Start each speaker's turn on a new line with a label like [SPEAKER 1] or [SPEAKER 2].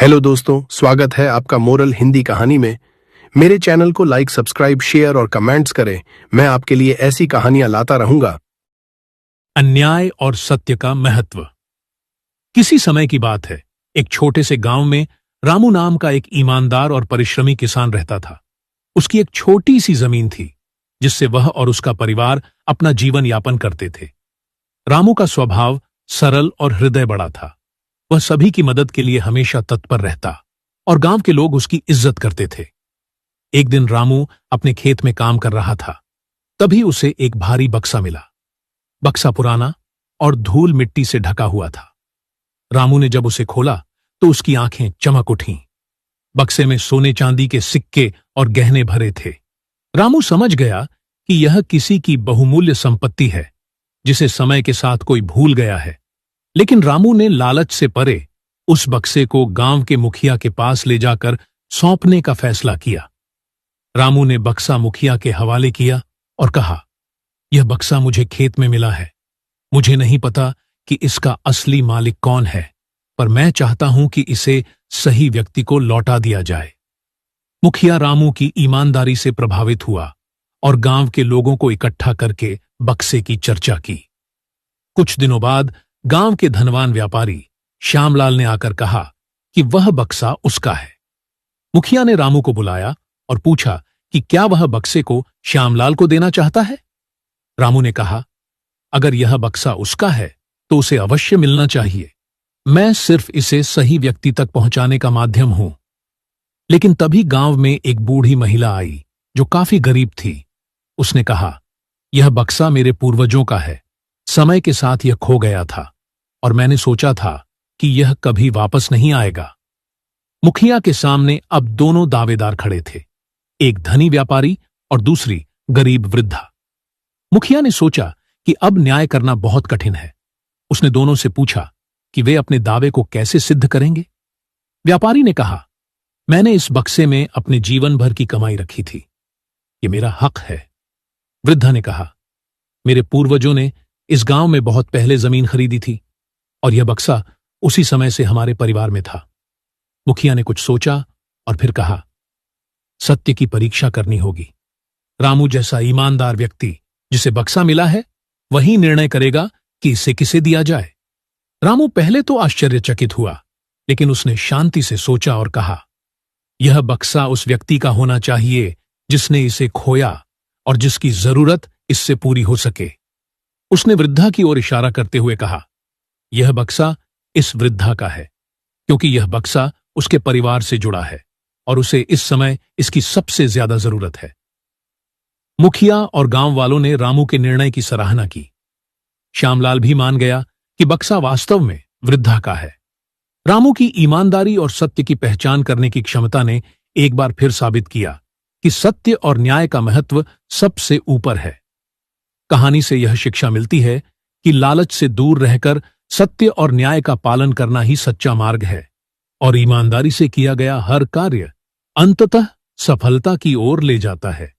[SPEAKER 1] Hello दोस्तों, स्वागत है आपका मोरल हिंदी कहानी में। मेरे चैनल को लाइक, सब्सक्राइब, शेयर और कमेंट्स करें। मैं आपके लिए ऐसी कहानियां लाता रहूंगा।
[SPEAKER 2] अन्याय और सत्य का महत्व। किसी समय की बात है, एक छोटे से गांव में रामू नाम का एक ईमानदार और परिश्रमी किसान रहता था। उसकी एक छोटी सी जमीन थी जिससे वह और उसका परिवार अपना जीवन यापन करते थे। रामू का स्वभाव सरल और हृदय बड़ा था। वह सभी की मदद के लिए हमेशा तत्पर रहता और गांव के लोग उसकी इज्जत करते थे। एक दिन रामू अपने खेत में काम कर रहा था, तभी उसे एक भारी बक्सा मिला। बक्सा पुराना और धूल मिट्टी से ढका हुआ था। रामू ने जब उसे खोला तो उसकी आंखें चमक उठीं। बक्से में सोने चांदी के सिक्के और गहने भरे थे। रामू समझ गया कि यह किसी की बहुमूल्य संपत्ति है जिसे समय के साथ कोई भूल गया है। लेकिन रामू ने लालच से परे उस बक्से को गांव के मुखिया के पास ले जाकर सौंपने का फैसला किया। रामू ने बक्सा मुखिया के हवाले किया और कहा, यह बक्सा मुझे खेत में मिला है। मुझे नहीं पता कि इसका असली मालिक कौन है, पर मैं चाहता हूं कि इसे सही व्यक्ति को लौटा दिया जाए। मुखिया रामू की ईमानदारी से प्रभावित हुआ और गांव के लोगों को इकट्ठा करके बक्से की चर्चा की। कुछ दिनों बाद गांव के धनवान व्यापारी श्यामलाल ने आकर कहा कि वह बक्सा उसका है। मुखिया ने रामू को बुलाया और पूछा कि क्या वह बक्से को श्यामलाल को देना चाहता है। रामू ने कहा, अगर यह बक्सा उसका है तो उसे अवश्य मिलना चाहिए। मैं सिर्फ इसे सही व्यक्ति तक पहुंचाने का माध्यम हूं। लेकिन तभी गांव में एक बूढ़ी महिला आई जो काफी गरीब थी। उसने कहा, यह बक्सा मेरे पूर्वजों का है। समय के साथ यह खो गया था और मैंने सोचा था कि यह कभी वापस नहीं आएगा। मुखिया के सामने अब दोनों दावेदार खड़े थे, एक धनी व्यापारी और दूसरी गरीब वृद्धा। मुखिया ने सोचा कि अब न्याय करना बहुत कठिन है। उसने दोनों से पूछा कि वे अपने दावे को कैसे सिद्ध करेंगे। व्यापारी ने कहा, मैंने इस बक्से में अपने जीवन भर की कमाई रखी थी। ये मेरा हक है। वृद्धा ने कहा, मेरे पूर्वजों ने इस गांव में बहुत पहले जमीन खरीदी थी और यह बक्सा उसी समय से हमारे परिवार में था। मुखिया ने कुछ सोचा और फिर कहा, सत्य की परीक्षा करनी होगी। रामू जैसा ईमानदार व्यक्ति जिसे बक्सा मिला है वही निर्णय करेगा कि इसे किसे दिया जाए। रामू पहले तो आश्चर्यचकित हुआ, लेकिन उसने शांति से सोचा और कहा, यह बक्सा उस व्यक्ति का होना चाहिए जिसने इसे खोया और जिसकी जरूरत इससे पूरी हो सके। उसने वृद्धा की ओर इशारा करते हुए कहा, यह बक्सा इस वृद्धा का है क्योंकि यह बक्सा उसके परिवार से जुड़ा है और उसे इस समय इसकी सबसे ज्यादा जरूरत है। मुखिया और गांव वालों ने रामू के निर्णय की सराहना की। श्यामलाल भी मान गया कि बक्सा वास्तव में वृद्धा का है। रामू की ईमानदारी और सत्य की पहचान करने की क्षमता ने एक बार फिर साबित किया कि सत्य और न्याय का महत्व सबसे ऊपर है। कहानी से यह शिक्षा मिलती है कि लालच से दूर रहकर सत्य और न्याय का पालन करना ही सच्चा मार्ग है और ईमानदारी से किया गया हर कार्य अंततः सफलता की ओर ले जाता है।